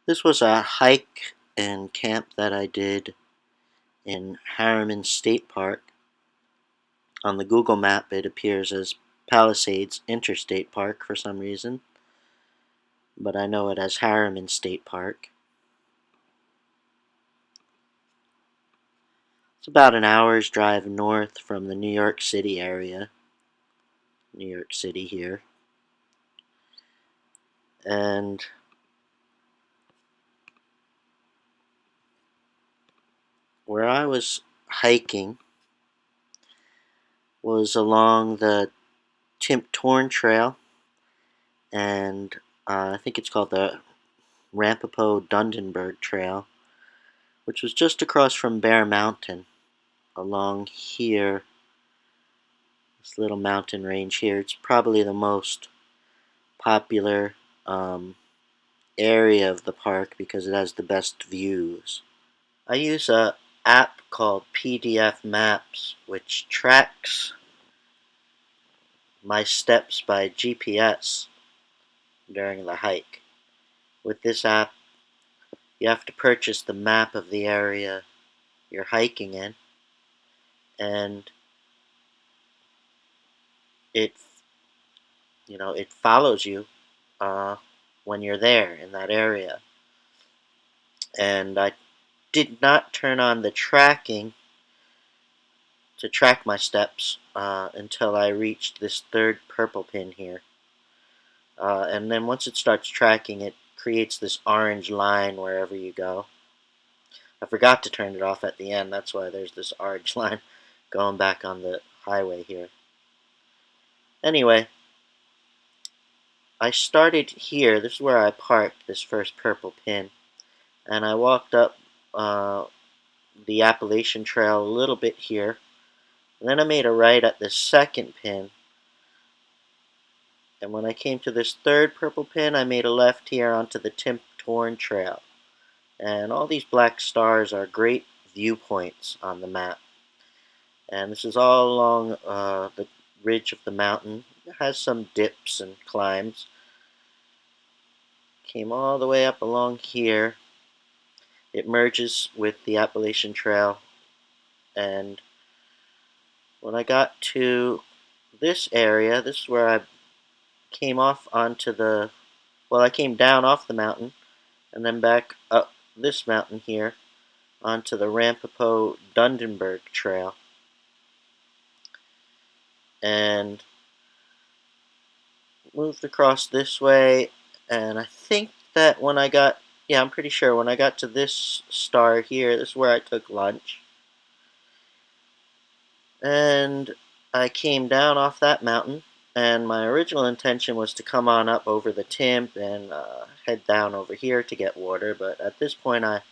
This was a hike and camp that I did in Harriman State Park. On the Google map, it appears as Palisades Interstate Park for some reason, but I know it as Harriman State Park. It's about an hour's drive north from the New York City area. New York City here. And where I was hiking was along the Timp Trail, and I think it's called the Rampopo-Dundenberg Trail, which was just across from Bear Mountain along here. This little mountain range here. It's probably the most popular area of the park because it has the best views. I use a app called PDF Maps, which tracks my steps by GPS during the hike. With this app, you have to purchase the map of the area you're hiking in, and it it follows you when you're there in that area. And I did not turn on the tracking to track my steps until I reached this third purple pin here. And then once it starts tracking, it creates this orange line wherever you go. I forgot to turn it off at the end. That's why there's this orange line going back on the highway here. Anyway, I started here. This is where I parked, this first purple pin. And I walked up the Appalachian Trail a little bit here. And then I made a right at the second pin. And when I came to this third purple pin, I made a left here onto the Timp Trail. And all these black stars are great viewpoints on the map. And this is all along the ridge of the mountain. It has some dips and climbs. Came all the way up along here. It merges with the Appalachian Trail. And when I got to this area, this is where I came off onto the, well, I came down off the mountain and then back up this mountain here onto the Rampopo-Dundenberg Trail. And moved across this way, and I think that when I got, yeah, I'm pretty sure when I got to this star here, this is where I took lunch. And I came down off that mountain, and my original intention was to come on up over the Timp and head down over here to get water, but at this point I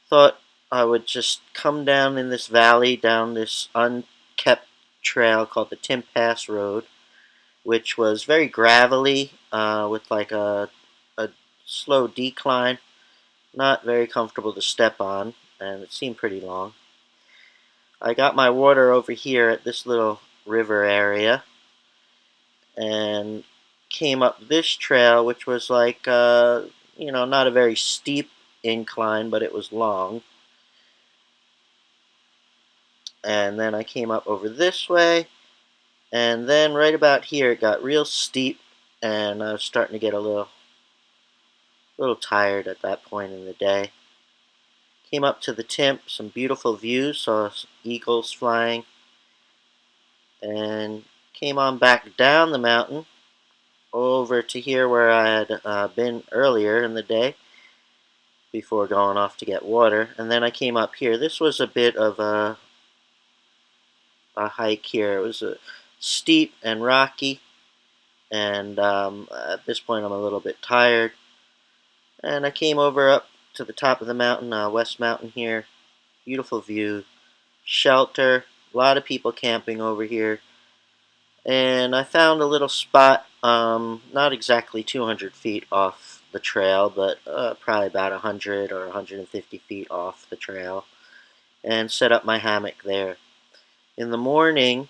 thought I would just come down in this valley, down this unkept trail called the Timp Pass Road, which was very gravelly with like a slow decline, not very comfortable to step on, and it seemed pretty long. I got my water over here at this little river area and came up this trail, which was like, not a very steep incline, but it was long. And then I came up over this way, and then right about here it got real steep, and I was starting to get a little tired at that point in the day. Came up to the Timp, some beautiful views, saw eagles flying, and came on back down the mountain over to here where I had been earlier in the day before going off to get water. And then I came up here. This was a bit of a hike here. It was steep and rocky, and at this point I'm a little bit tired. And I came over up to the top of the mountain, West Mountain here. Beautiful view, shelter, a lot of people camping over here. And I found a little spot, not exactly 200 feet off the trail, but probably about 100 or 150 feet off the trail, and set up my hammock there. In the morning,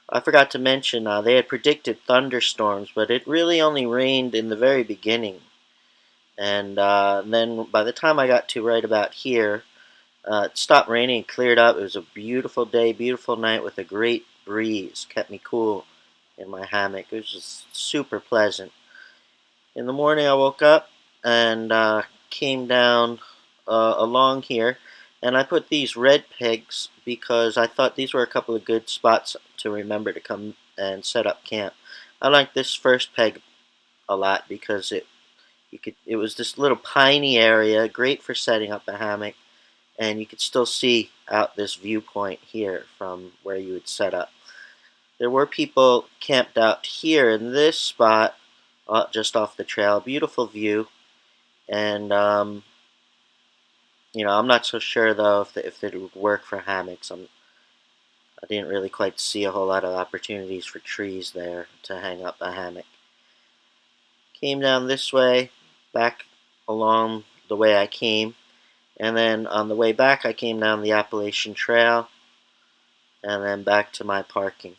I forgot to mention, they had predicted thunderstorms, but it really only rained in the very beginning. And then by the time I got to right about here, it stopped raining and cleared up. It was a beautiful day, beautiful night with a great breeze. Kept me cool in my hammock. It was just super pleasant. In the morning, I woke up and came down along here, and I put these red pegs because I thought these were a couple of good spots to remember to come and set up camp. I like this first peg a lot because it was this little piney area, great for setting up a hammock, and you could still see out this viewpoint here from where you would set up. There were people camped out here in this spot, just off the trail. Beautiful view, and I'm not so sure though if it would work for hammocks. I didn't really quite see a whole lot of opportunities for trees there to hang up a hammock. Came down this way, back along the way I came, and then on the way back I came down the Appalachian Trail, and then back to my parking.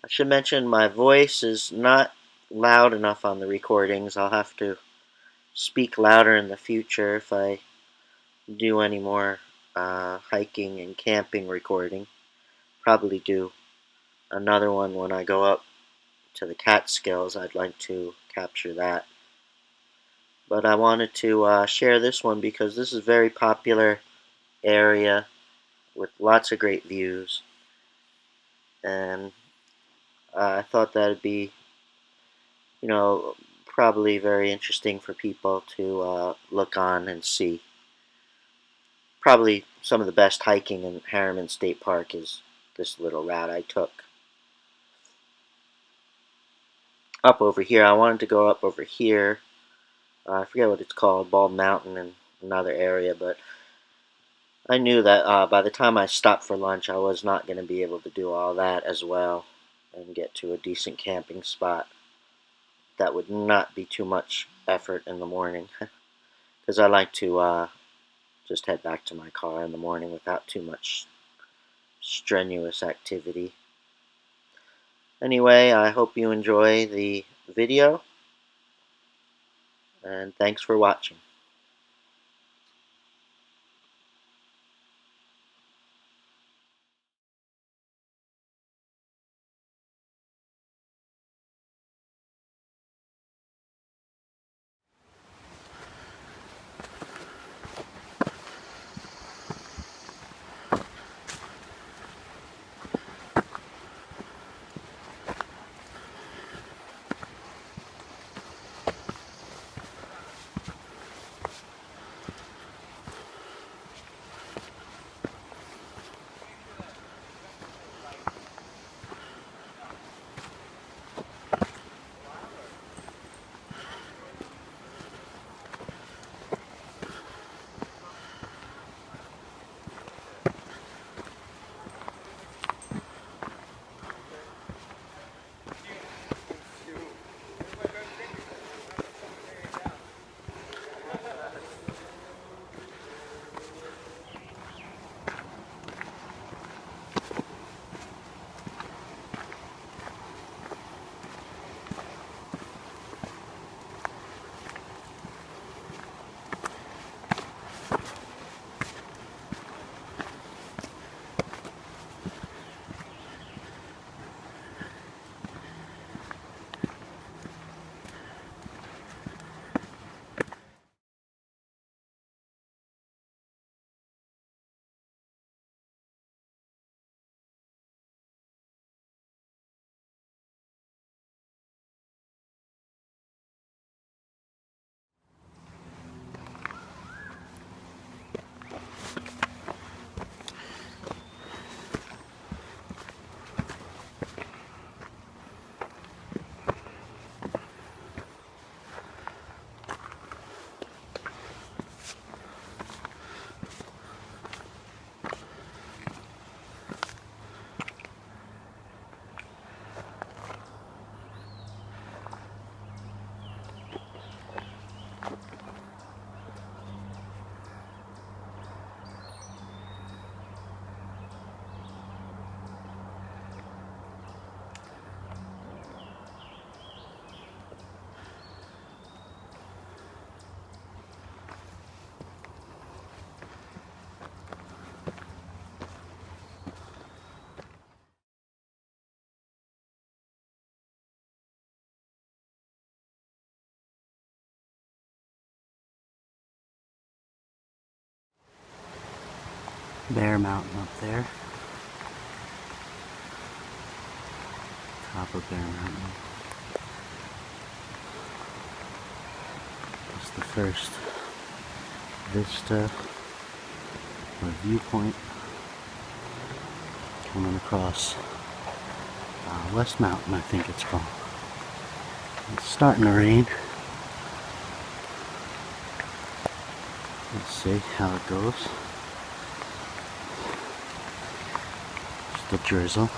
I should mention my voice is not loud enough on the recordings. I'll have to speak louder in the future if I do any more hiking and camping recording. Probably do another one when I go up to the Catskills. I'd like to capture that. But I wanted to share this one because this is a very popular area with lots of great views. And I thought that would be, probably very interesting for people to look on and see. Probably some of the best hiking in Harriman State Park is this little route I took. Up over here, I wanted to go up over here. I forget what it's called, Bald Mountain in another area, but I knew that by the time I stopped for lunch, I was not going to be able to do all that as well and get to a decent camping spot. That would not be too much effort in the morning because I like to just head back to my car in the morning without too much strenuous activity. Anyway, I hope you enjoy the video, and thanks for watching. Bear Mountain up there. Top of Bear Mountain. It's the first vista or viewpoint coming across West Mountain, I think it's called. It's starting to rain. Let's see how it goes. Just a drizzle.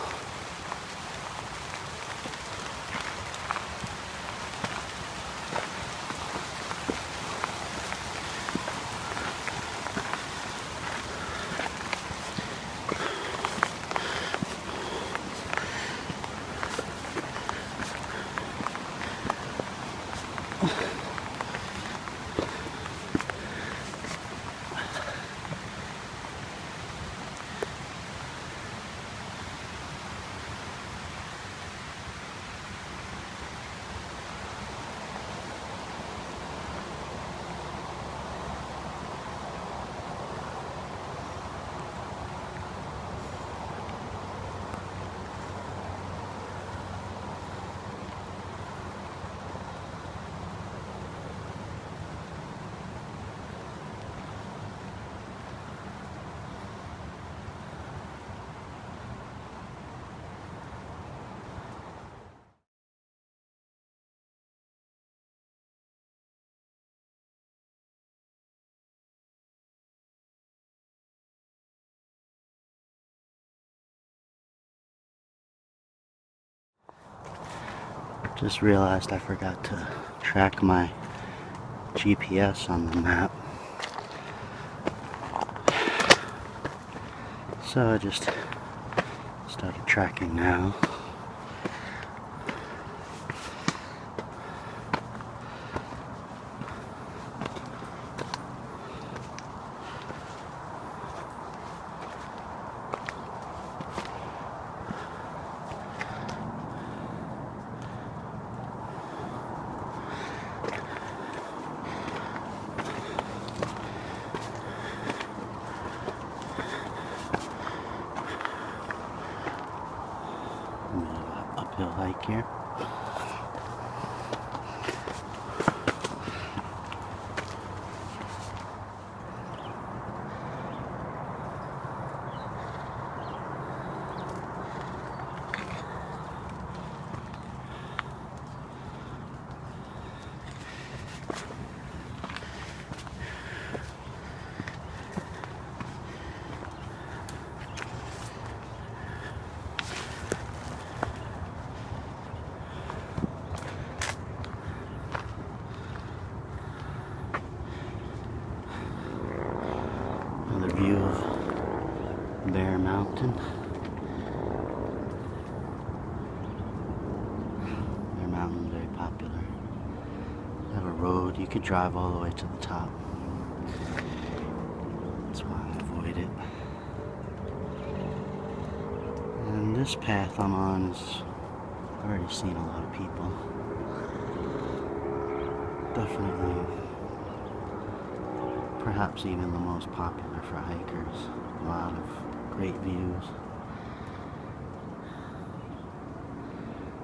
Just realized I forgot to track my GPS on the map. So I just started tracking now. Uphill hike here. Another view of Bear Mountain. Bear Mountain, very popular. They have a road, you could drive all the way to the top. That's why I avoid it. And this path I'm on is, I've already seen a lot of people. Definitely, perhaps even the most popular for hikers. A lot of great views.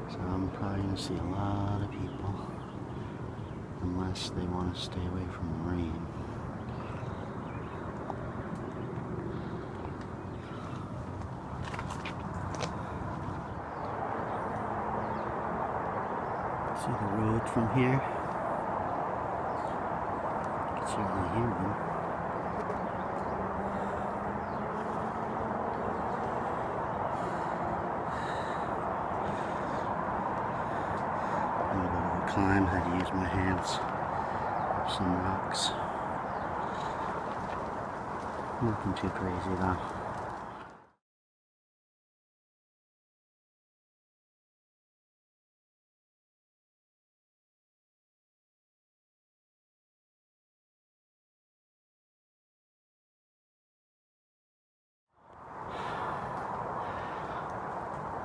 So I'm probably going to see a lot of people, unless they want to stay away from the rain. See the road from here? You can certainly hear them. A little bit of a climb, had to use my hands. Some rocks. Nothing too crazy though.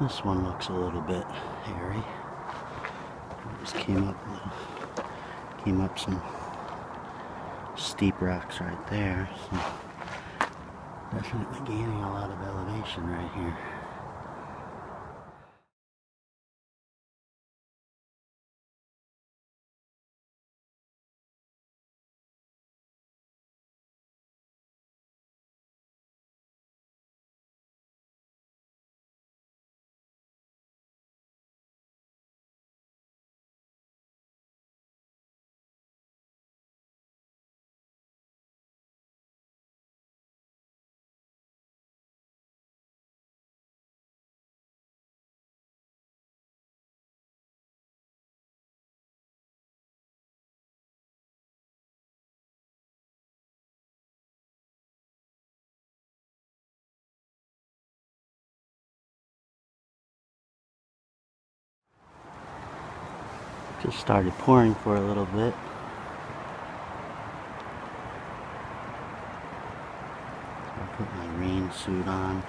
This one looks a little bit hairy. I just came up some steep rocks right there. So Definitely gaining a lot of elevation right here. Just started pouring for a little bit. So I put my rain suit on.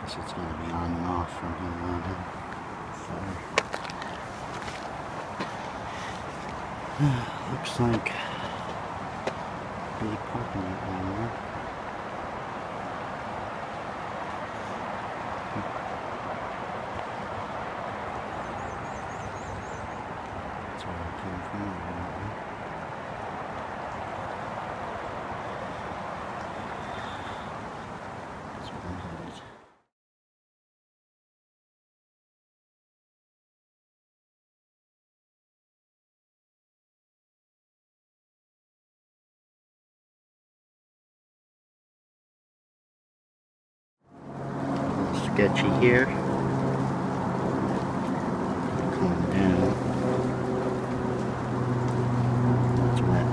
Guess it's gonna be on and off from here on in. So, looks like big parking lot down there. That's where I came from. That's where I'm headed. Sketchy here. Coming down. It's wet.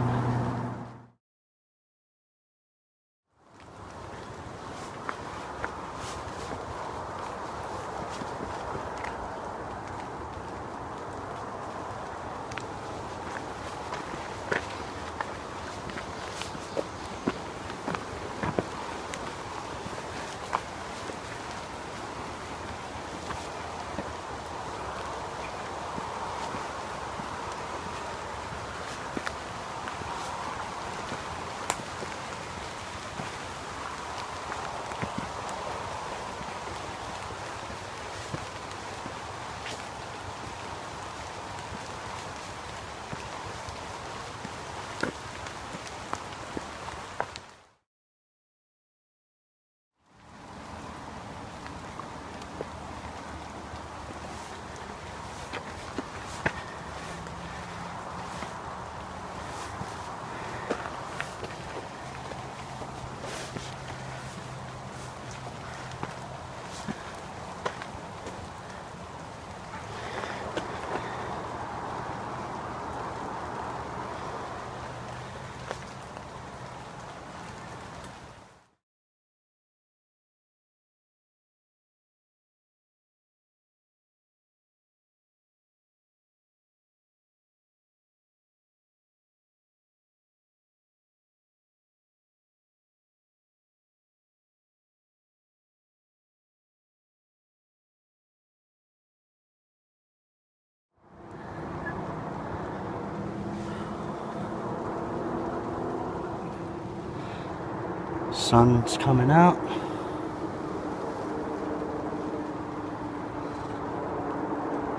Sun's coming out.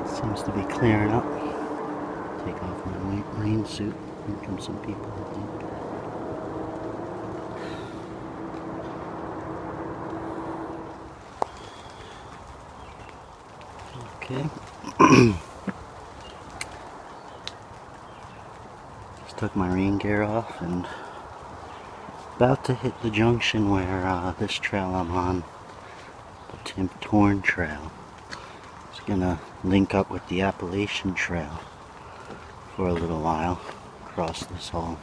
Seems to be clearing up. Take off my rain suit. Here come some people, I think. Okay. Just took my rain gear off and about to hit the junction where this trail I'm on, the Timp Trail, is gonna link up with the Appalachian Trail for a little while across this whole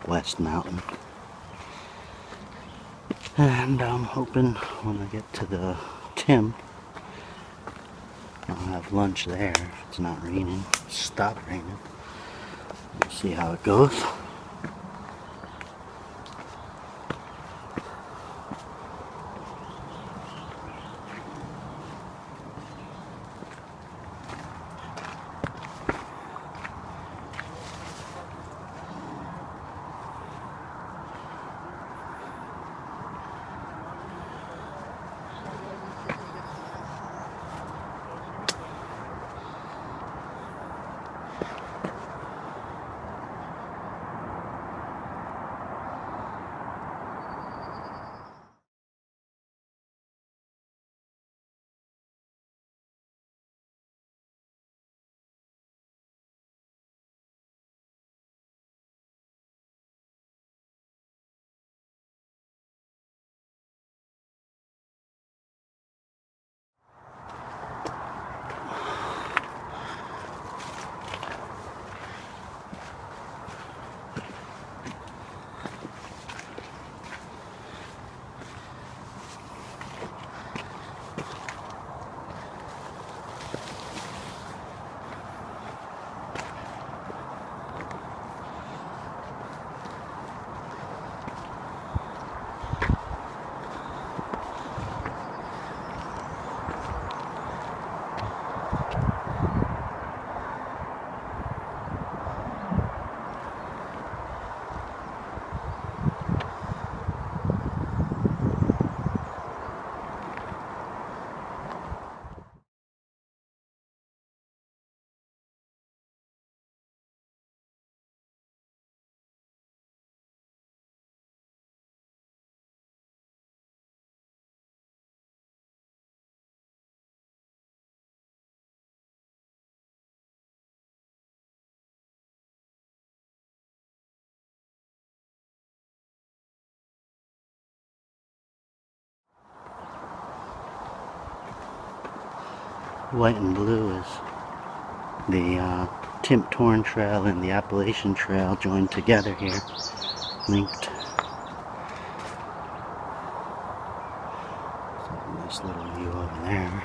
west mountain. And I'm hoping when I get to the Timp, I'll have lunch there if it's not raining. Stop raining. We'll see how it goes. White and blue is the Timp Torn Trail and the Appalachian Trail joined together here, linked. So nice little view over there.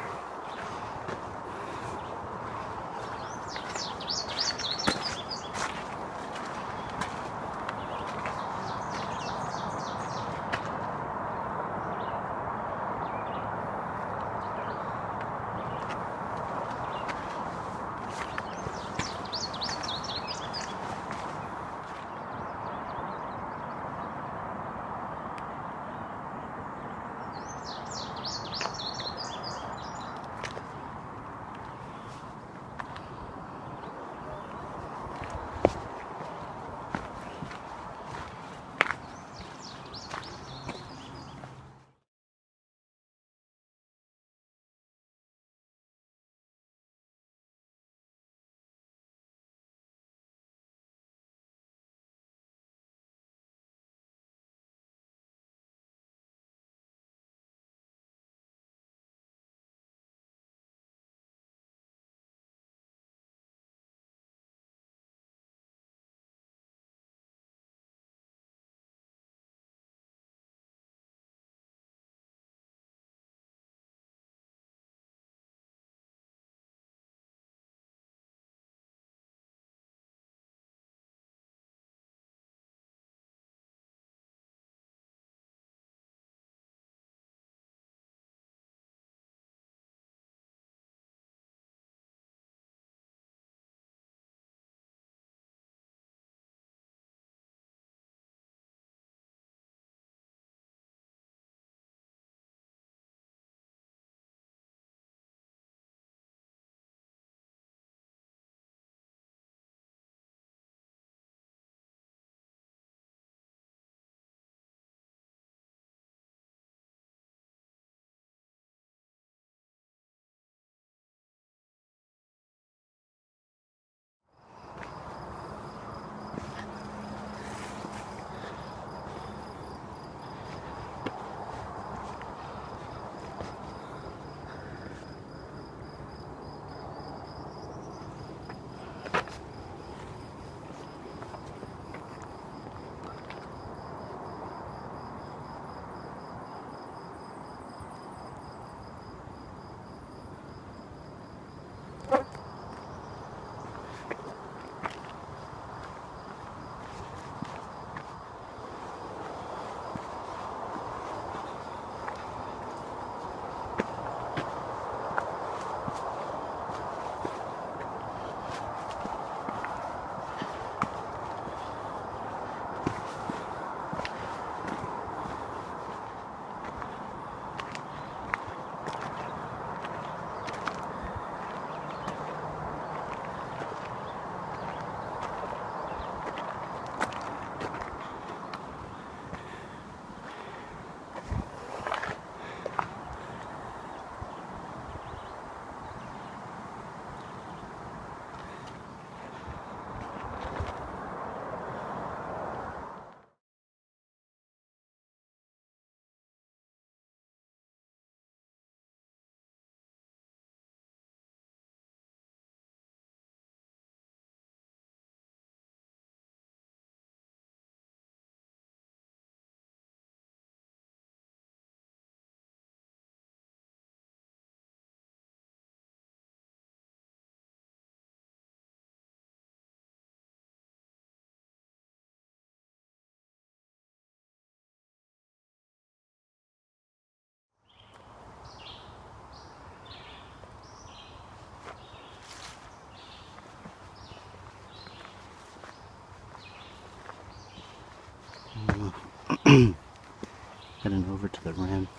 Heading over to the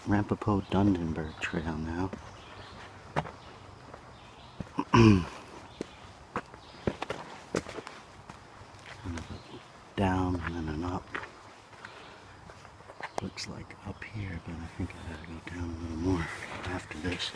Ramapo Dundenberg Trail now. Kind of a down and then an up. Looks like up here, but I think I gotta go down a little more after this.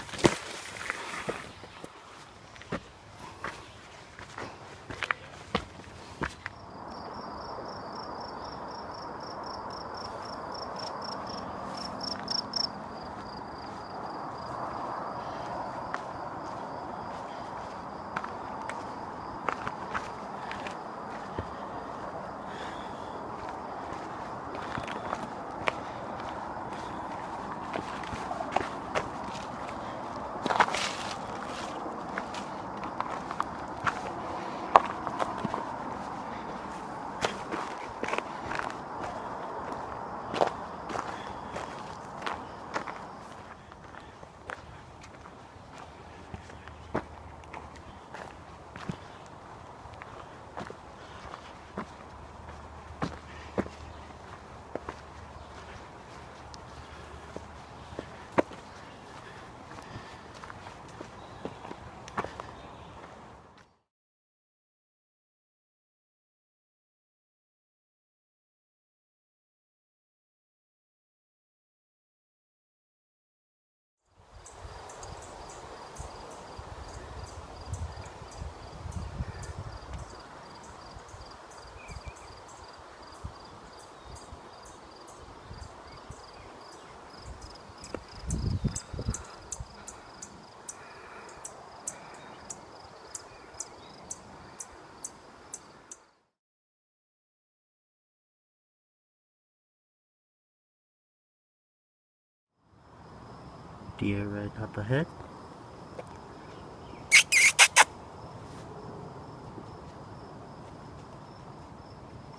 Deer right up ahead.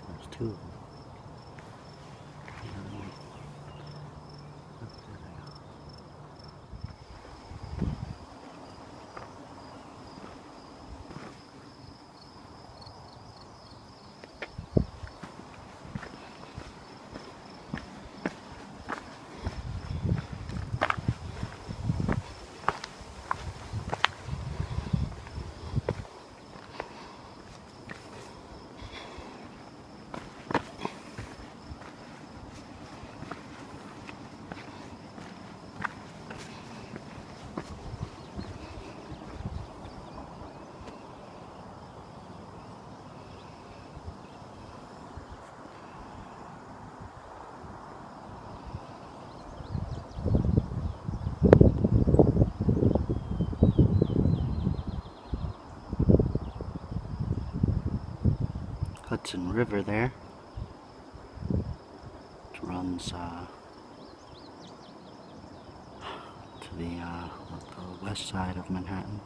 There's two of them. Hudson River there. It runs to the west side of Manhattan.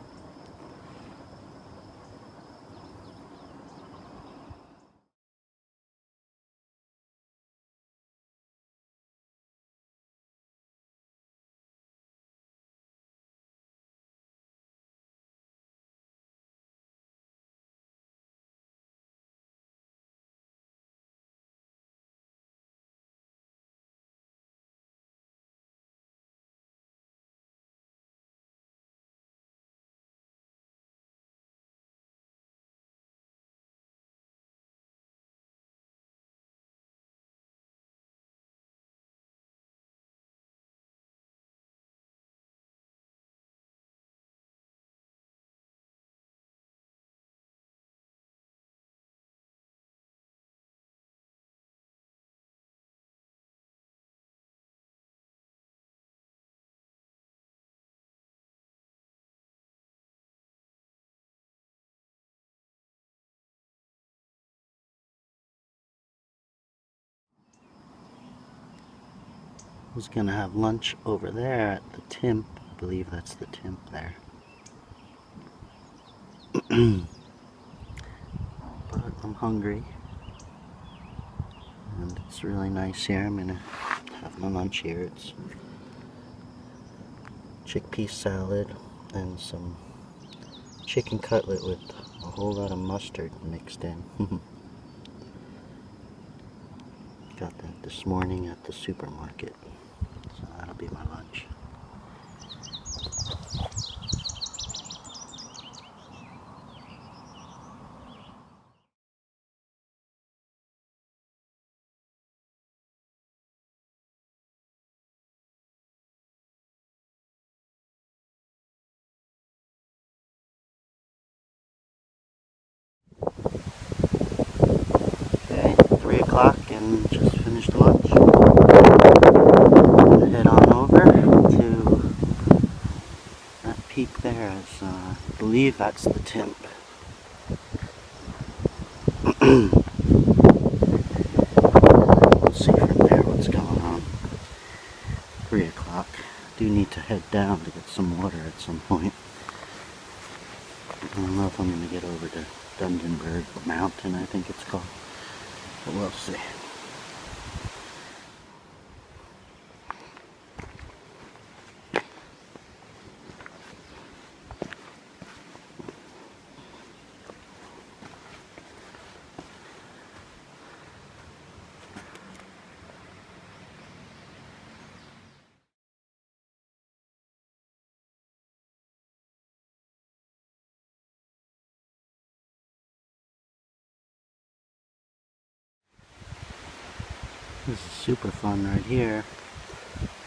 I was gonna have lunch over there at the Timp. I believe that's the Timp there. But I'm hungry. And it's really nice here. I'm gonna have my lunch here. It's chickpea salad and some chicken cutlet with a whole lot of mustard mixed in. Got that this morning at the supermarket. So that'll be my lunch. Okay, 3 o'clock and just finished lunch. Head on over to that peak there. As, I believe that's the Timp. We'll see from there what's going on. 3 o'clock. Do need to head down to get some water at some point. I don't know if I'm going to get over to Dungenberg Mountain, I think it's called. But we'll see. This is super fun right here.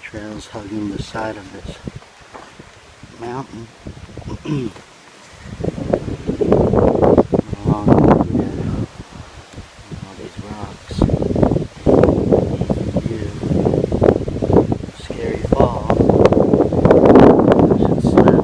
Trails hugging the side of this mountain. Along here, all these rocks. View. Scary fall. I should slip.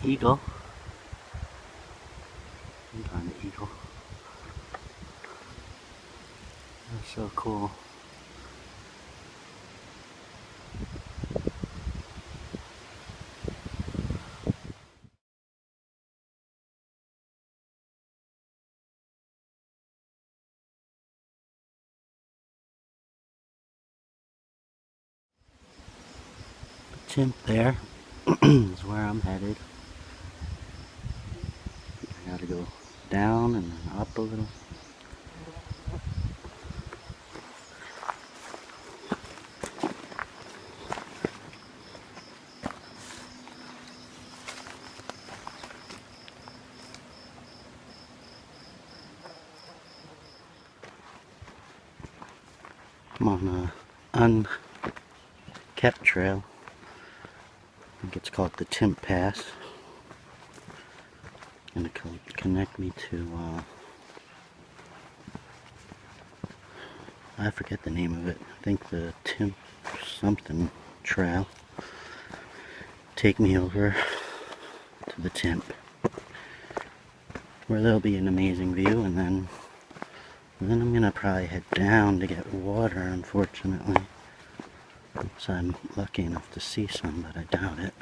eagle. An eagle. That's so cool. Timp there is where I'm headed. I gotta go down and then up a little. I'm on a unkept trail. I think it's called the Timp Pass. And to connect me to, I forget the name of it. I think the Timp something trail. Take me over to the Timp, where there'll be an amazing view, and then I'm gonna probably head down to get water, unfortunately. So I'm lucky enough to see some, but I doubt it.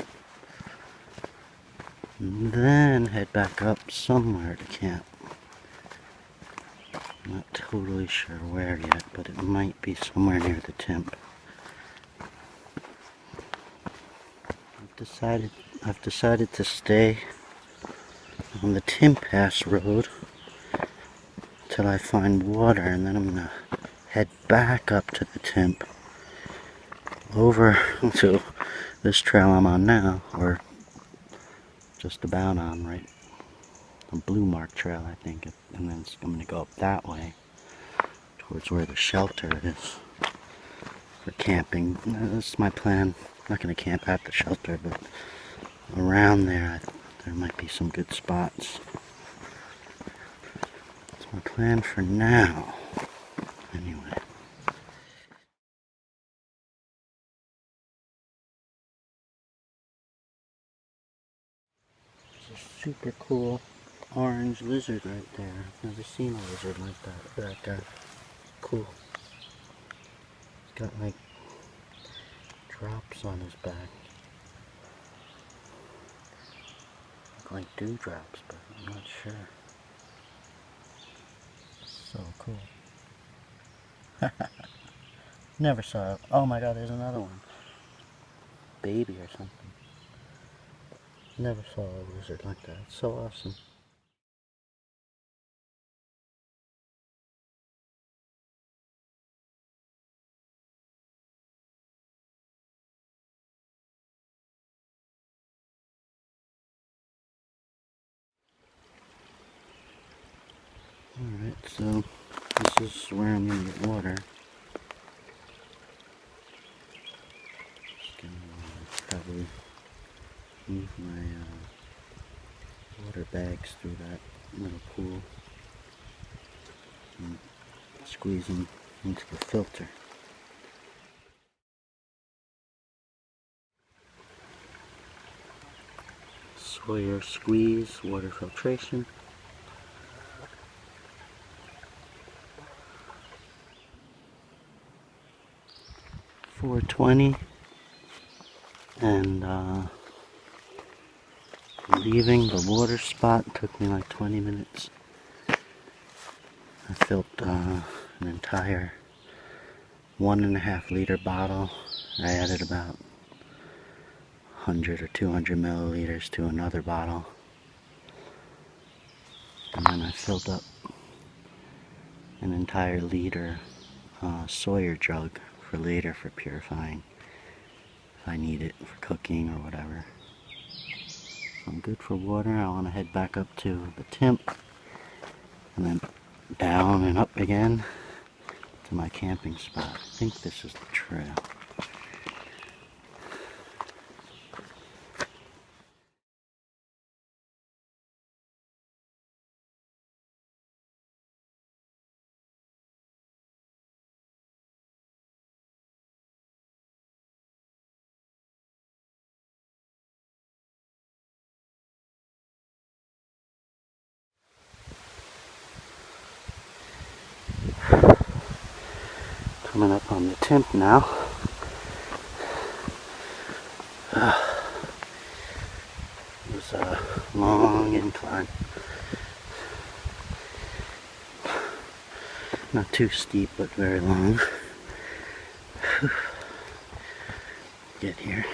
And then head back up somewhere to camp. I'm not totally sure where yet, but it might be somewhere near the Timp. I've decided to stay on the Timp Pass road till I find water, and then I'm gonna head back up to the Timp over to this trail I'm on now, or just about on, right? A Blue Mark Trail, I think, and then I'm gonna go up that way towards where the shelter is for camping. That's my plan. I'm not gonna camp at the shelter, but around there, there might be some good spots. That's my plan for now. Anyway. There's a super cool orange lizard right there. I've never seen a lizard like that. Cool. He's got like drops on his back. Look like dewdrops, but I'm not sure. So cool. Never saw it. Oh my god, there's another one. Baby or something. Never saw a lizard like that. It's so awesome. Alright, so this is where I'm gonna get water. Just gonna probably move my water bags through that little pool and squeeze them into the filter. Sawyer squeeze water filtration. $4.20, and leaving the water spot took me like 20 minutes. I filled an entire 1.5 liter bottle. I added about 100 or 200 milliliters to another bottle, and then I filled up an entire liter Sawyer jug for later for purifying if I need it for cooking or whatever. So I'm good for water. I want to head back up to the Timp and then down and up again to my camping spot. I think this is the trail. Coming up on the Timp now. It was a long incline. Not too steep, but very long. Get here.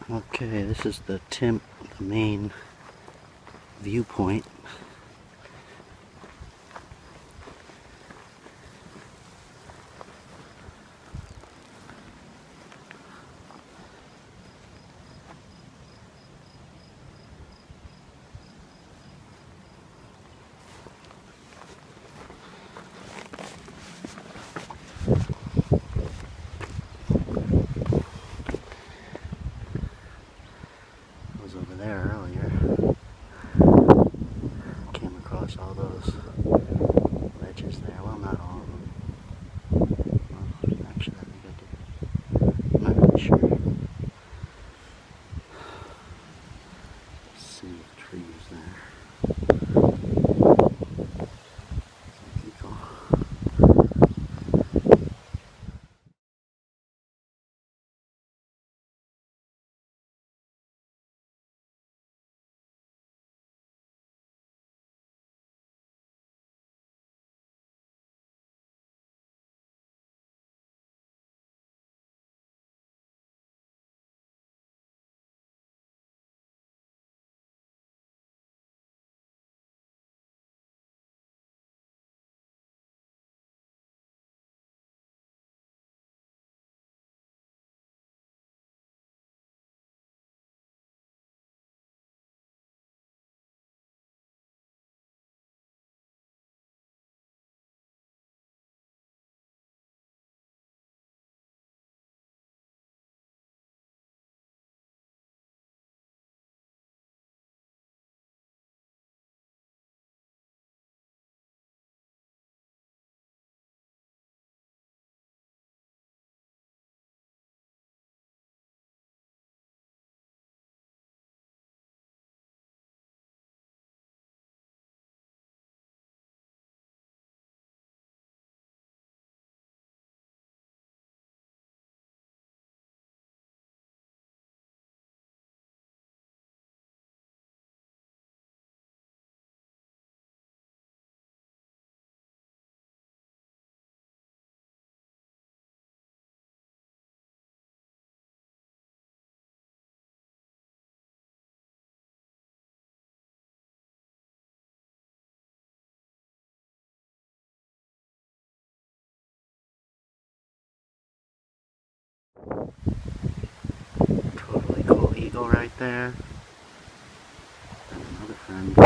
Okay, this is the Timp, the main viewpoint. I was over there earlier. Came across all those ledges there. Well, not all of them. Well, actually, I think I did. I'm not really sure. Sea of trees there. Eagle. Totally cool eagle right there. And another friend.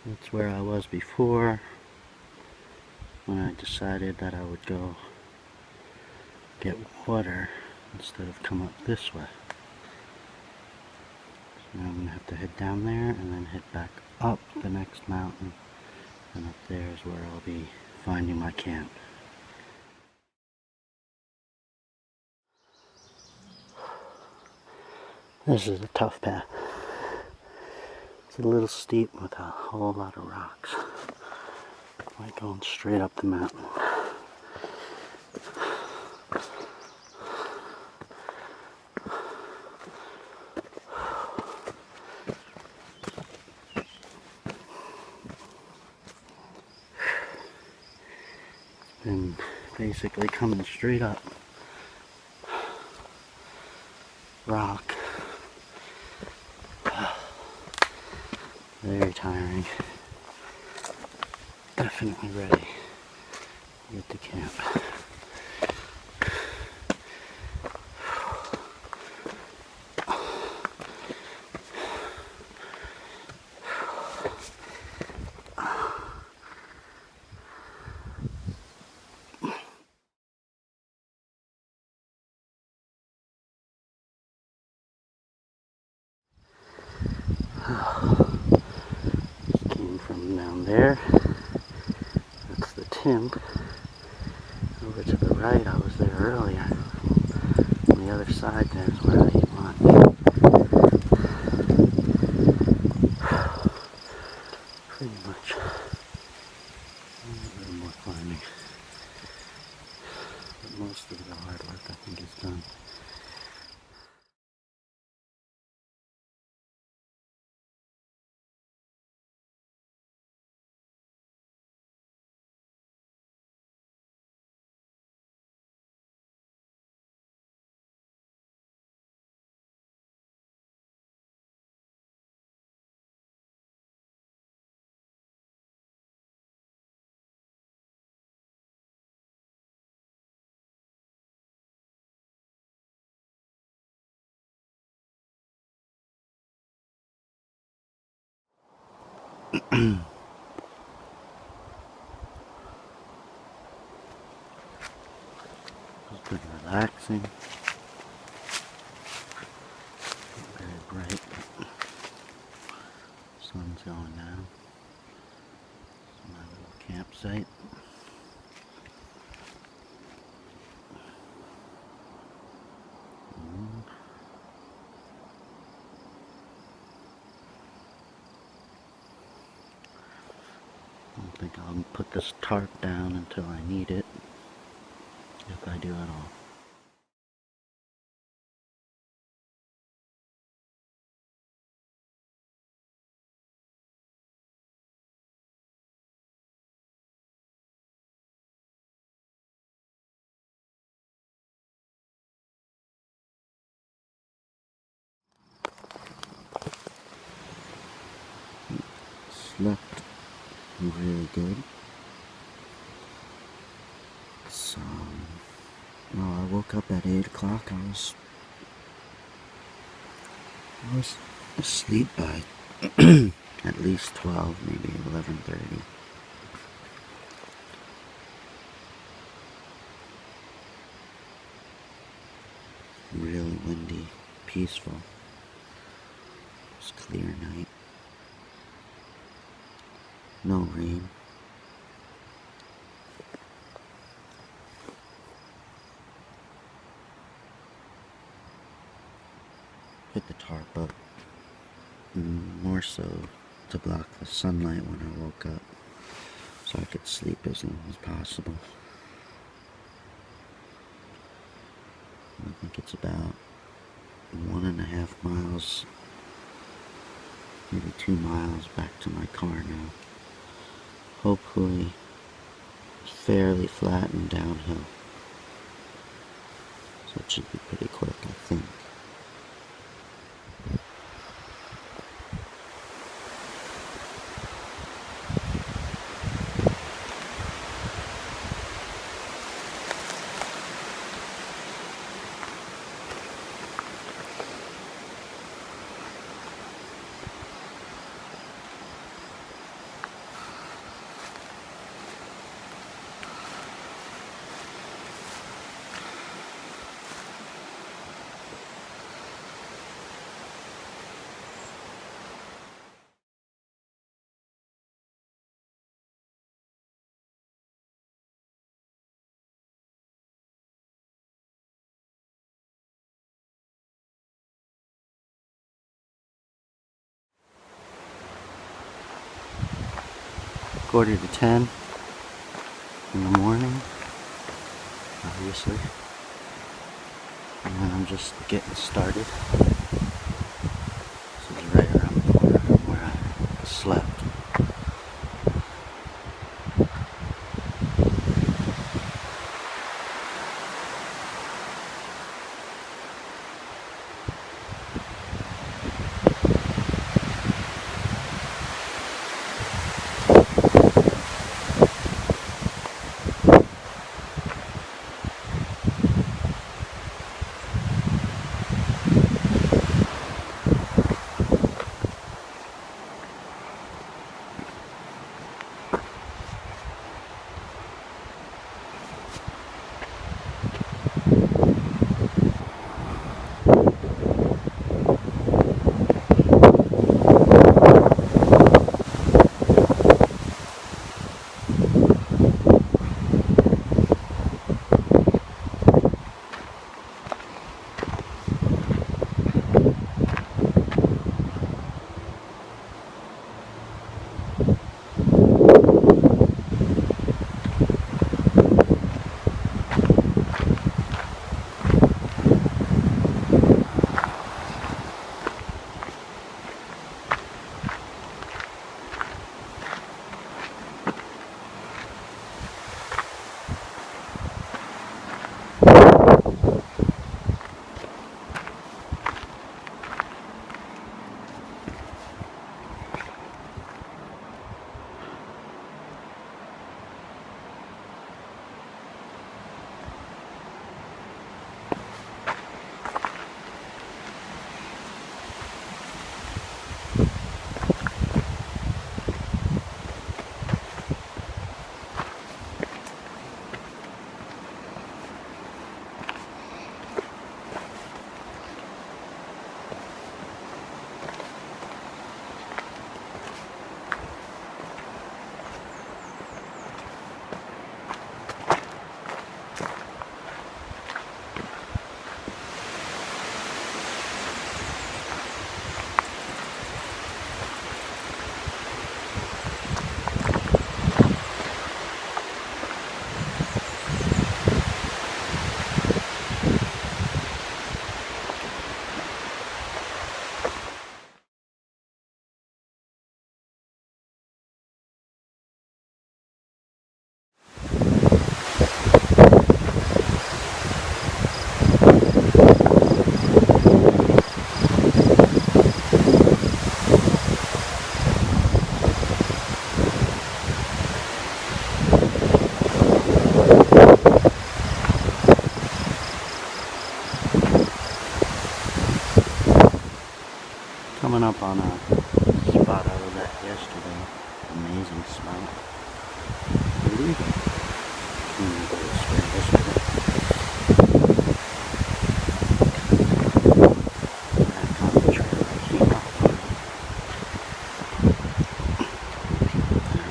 That's where I was before when I decided that I would go get water instead of come up this way. So now I'm going to have to head down there and then head back up the next mountain, and up there is where I'll be finding my camp. This is a tough path. It's a little steep with a whole lot of rocks. Like going straight up the mountain. And basically coming straight up. Rock. Very tiring. Definitely ready to get to camp. Came from down there. That's the Timp. Over to the right, I was there earlier. On the other side there is where I ate lunch. Pretty much. A little more climbing. But most of the hard work I think is done. It's pretty relaxing. Very bright. Sun's going down. My little campsite. I don't think I'll put this tarp down until I need it, if I do at all. Slept really good. So, well, I woke up at 8 o'clock. I was asleep by at least 12, maybe 11:30. Really windy, peaceful. It's clear night. No rain. Put the tarp up, more so to block the sunlight when I woke up, so I could sleep as long as possible. I think it's about 1.5 miles, maybe 2 miles back to my car now. Hopefully fairly flat and downhill, so it should be pretty quick, I think. quarter to 10 in the morning, obviously. And I'm just getting started. This is right around the corner from where I slept. Coming up on a spot I was at yesterday. Amazing smell. I believe it. I'm gonna go this way, this way. Back on the trail I came up on. There's the spot.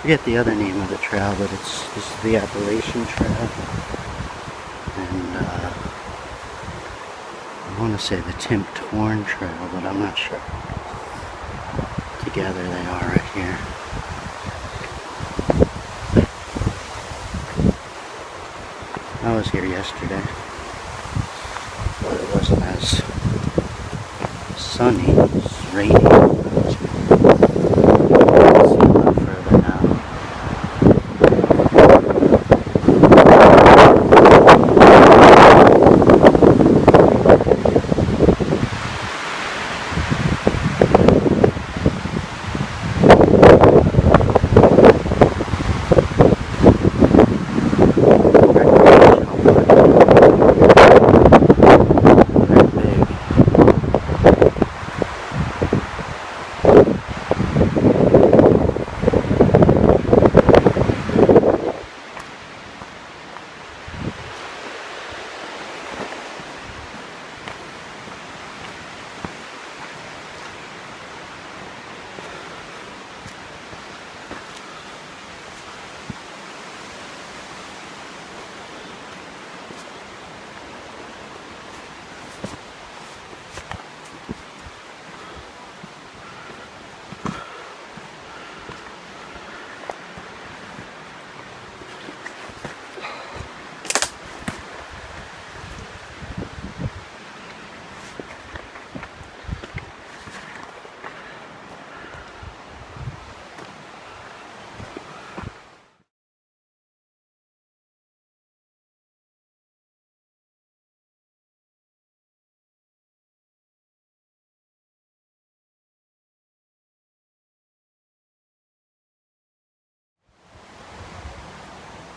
forget the other name of the trail, but this is the Appalachian Trail. And I want to say the Timp Trail, but I'm not sure. Together they are right here. I was here yesterday, but it wasn't as sunny. It was rainy. See a lot further now.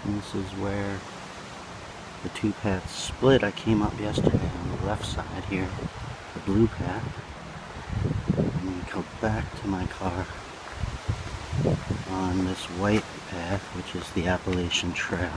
And this is where the two paths split. I came up yesterday on the left side here, the blue path, and then go back to my car on this white path, which is the Appalachian Trail.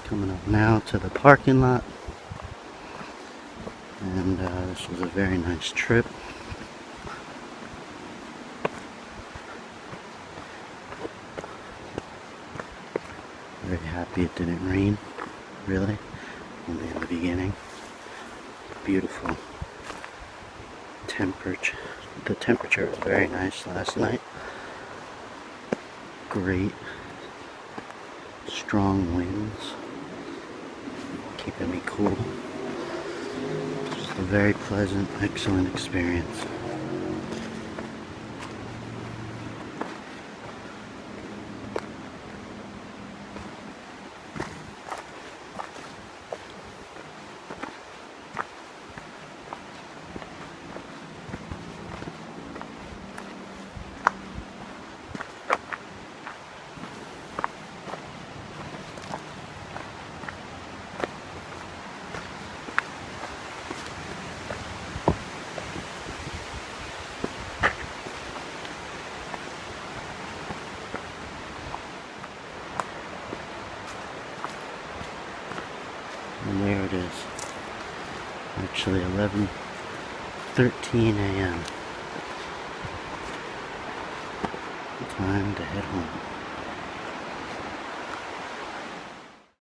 Coming up now to the parking lot, and this was a very nice trip. Very happy it didn't rain, really, only in the beginning. Beautiful temperature. The temperature was very nice last night. Great strong winds, keeping me cool. Just a very pleasant, excellent experience. And there it is. Actually 11 13 a.m. Time to head home.